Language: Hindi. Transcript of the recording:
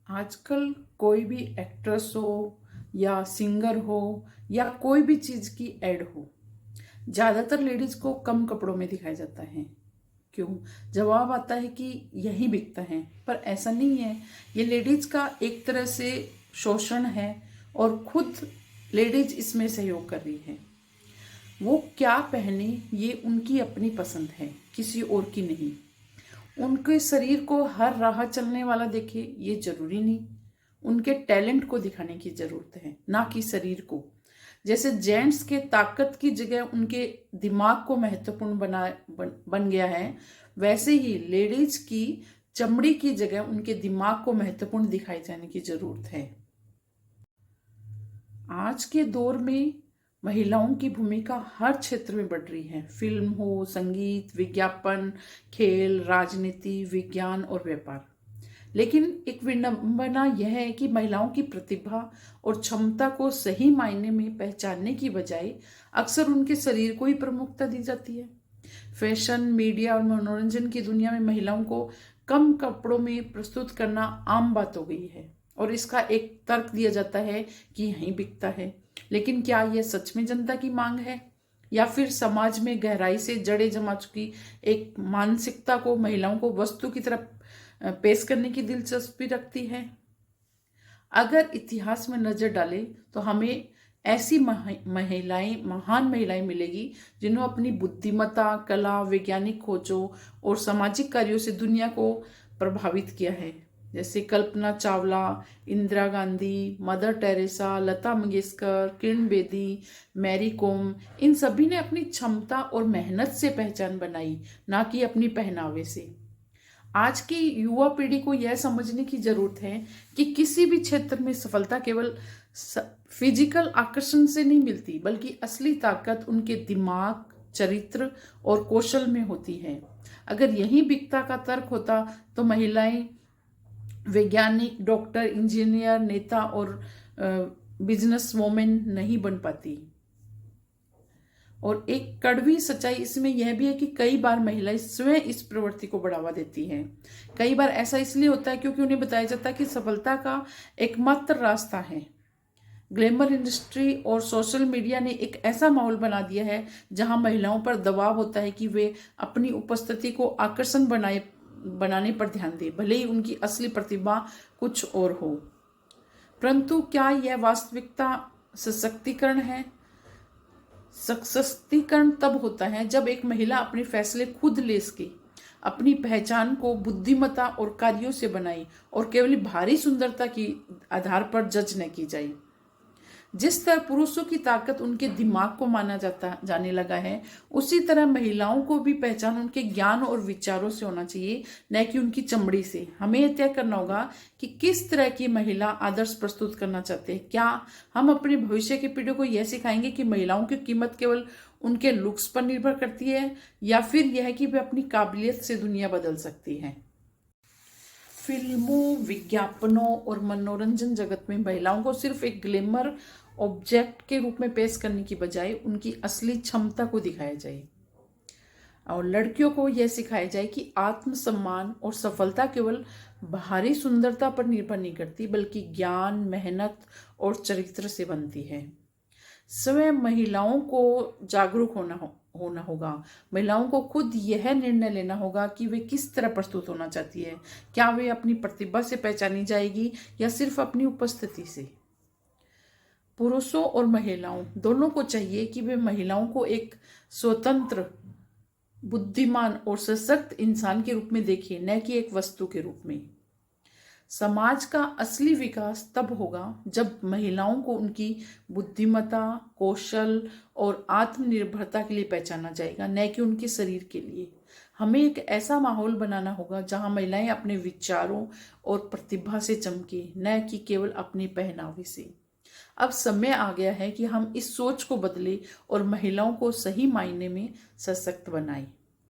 आजकल कोई भी एक्ट्रेस हो या सिंगर हो या कोई भी चीज़ की एड हो, ज़्यादातर लेडीज को कम कपड़ों में दिखाया जाता है। क्यों? जवाब आता है कि यही बिकता है, पर ऐसा नहीं है। ये लेडीज का एक तरह से शोषण है और खुद लेडीज इसमें सहयोग कर रही है। वो क्या पहने ये उनकी अपनी पसंद है, किसी और की नहीं। उनके शरीर को हर राह चलने वाला देखे ये जरूरी नहीं। उनके टैलेंट को दिखाने की जरूरत है, ना कि शरीर को। जैसे जेंट्स के ताकत की जगह उनके दिमाग को महत्वपूर्ण बन गया है, वैसे ही लेडीज की चमड़ी की जगह उनके दिमाग को महत्वपूर्ण दिखाए जाने की जरूरत है। आज के दौर में महिलाओं की भूमिका हर क्षेत्र में बढ़ रही है। फिल्म हो, संगीत, विज्ञापन, खेल, राजनीति, विज्ञान और व्यापार। लेकिन एक विडंबना यह है कि महिलाओं की प्रतिभा और क्षमता को सही मायने में पहचानने की बजाय अक्सर उनके शरीर को ही प्रमुखता दी जाती है। फैशन, मीडिया और मनोरंजन की दुनिया में महिलाओं को कम कपड़ों में प्रस्तुत करना आम बात हो गई है और इसका एक तर्क दिया जाता है कि यही बिकता है। लेकिन क्या यह सच में जनता की मांग है या फिर समाज में गहराई से जड़े जमा चुकी एक मानसिकता को महिलाओं को वस्तु की तरफ पेश करने की दिलचस्पी रखती है? अगर इतिहास में नजर डालें तो हमें ऐसी महान महिलाएं मिलेगी जिन्होंने अपनी बुद्धिमत्ता, कला, वैज्ञानिक खोजों और सामाजिक कार्यों से दुनिया को प्रभावित किया है। जैसे Kalpana Chawla, Indira Gandhi, mother Teresa, Lata Mangeshkar, Kiran Bedi, Mary com, इन सभी ने अपनी क्षमता और मेहनत से पहचान बनाई, ना कि अपनी पहनावे से। आज की युवा पीढ़ी को यह समझने की जरूरत है कि किसी भी क्षेत्र में सफलता केवल फिजिकल आकर्षण से नहीं मिलती, बल्कि असली ताकत उनके दिमाग, चरित्र और कौशल में होती है। अगर यही बिकता का तर्क होता तो महिलाएं वैज्ञानिक, डॉक्टर, इंजीनियर, नेता और बिजनेस वोमेन नहीं बन पाती। और एक कड़वी सच्चाई इसमें यह भी है कि कई बार महिलाएं स्वयं इस प्रवृत्ति को बढ़ावा देती हैं। कई बार ऐसा इसलिए होता है क्योंकि उन्हें बताया जाता है कि सफलता का एकमात्र रास्ता है। ग्लैमर इंडस्ट्री और सोशल मीडिया ने एक ऐसा माहौल बना दिया है जहां महिलाओं पर दबाव होता है कि वे अपनी उपस्थिति को आकर्षण बनाने पर ध्यान दें, भले ही उनकी असली प्रतिभा कुछ और हो। परंतु क्या यह वास्तविकता सशक्तिकरण है? सशक्तिकरण तब होता है जब एक महिला अपने फैसले खुद ले सके, अपनी पहचान को बुद्धिमत्ता और कार्यों से बनाए और केवल बाहरी सुंदरता के आधार पर जज न की जाए। जिस तरह पुरुषों की ताकत उनके दिमाग को माना जाने लगा है, उसी तरह महिलाओं को भी पहचान उनके ज्ञान और विचारों से होना चाहिए, न कि उनकी चमड़ी से। हमें यह तय करना होगा कि किस तरह की महिला आदर्श प्रस्तुत करना चाहते हैं। क्या हम अपने भविष्य की पीढ़ी को यह सिखाएंगे कि महिलाओं की कीमत केवल उनके लुक्स पर निर्भर करती है, या फिर यह कि वे अपनी काबिलियत से दुनिया बदल सकती हैं? फिल्मों, विज्ञापनों और मनोरंजन जगत में महिलाओं को सिर्फ एक ग्लैमर ऑब्जेक्ट के रूप में पेश करने की बजाय उनकी असली क्षमता को दिखाया जाए और लड़कियों को यह सिखाया जाए कि आत्मसम्मान और सफलता केवल बाहरी सुंदरता पर निर्भर नहीं करती, बल्कि ज्ञान, मेहनत और चरित्र से बनती है। स्वयं महिलाओं को जागरूक होना होगा। महिलाओं को खुद यह निर्णय लेना होगा कि वे किस तरह प्रस्तुत होना चाहती है। क्या वे अपनी प्रतिभा से पहचानी जाएगी या सिर्फ अपनी उपस्थिति से? पुरुषों और महिलाओं दोनों को चाहिए कि वे महिलाओं को एक स्वतंत्र, बुद्धिमान और सशक्त इंसान के रूप में देखें, न कि एक वस्तु के रूप में। समाज का असली विकास तब होगा जब महिलाओं को उनकी बुद्धिमत्ता, कौशल और आत्मनिर्भरता के लिए पहचाना जाएगा, न कि उनके शरीर के लिए। हमें एक ऐसा माहौल बनाना होगा जहां महिलाएं अपने विचारों और प्रतिभा से चमके, न कि केवल अपने पहनावे से। अब समय आ गया है कि हम इस सोच को बदलें और महिलाओं को सही मायने में सशक्त बनाएं।